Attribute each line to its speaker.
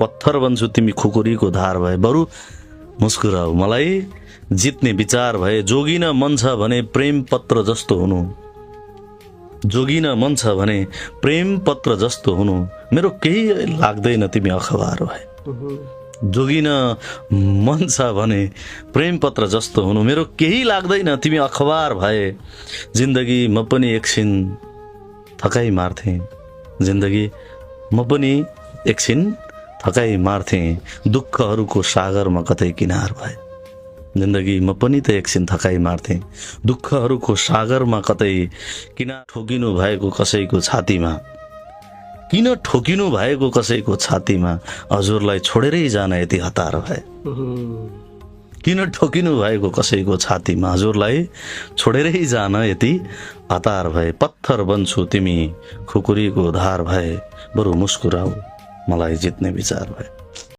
Speaker 1: पत्थर बन्छु तिमी खुकुरीको धार भए बरु मुस्कुराऊ मलाई जित्ने विचार भए जोगिन मन छ भने प्रेम पत्र जस्तो हुनु जोगिन मन छ भने प्रेम पत्र जस्तो हुनु मेरो केही लाग्दैन तिमी अखबार भए जोगिन मन छ भने प्रेम पत्र जस्तो हुनु मेरो केही लाग्दैन तिमी अखबार भए जिन्दगी म पनि एकछिन थकाइ मार्थे जिन्दगी म पनि एकछिन थकाइ मार्थे दुःखहरूको सागरमा कतै किनार भए जिन्दगी म पनि त एकछिन थकाइ मार्थे दुःखहरूको सागरमा कतै किनार ठोकिनु भएको कसैको छातीमा किन ठोकिनु भएको कसैको छातीमा हजुरलाई छोडेरै जान यति हतार भए किन ठोकिनु भएको कसैको छातीमा हजुरलाई छोडेरै जान यति हतार भए पत्थर बन्छु तिमी खुकुरीको धार भए बरु मुस्कुराऊ मलाई जित्ने विचार भए।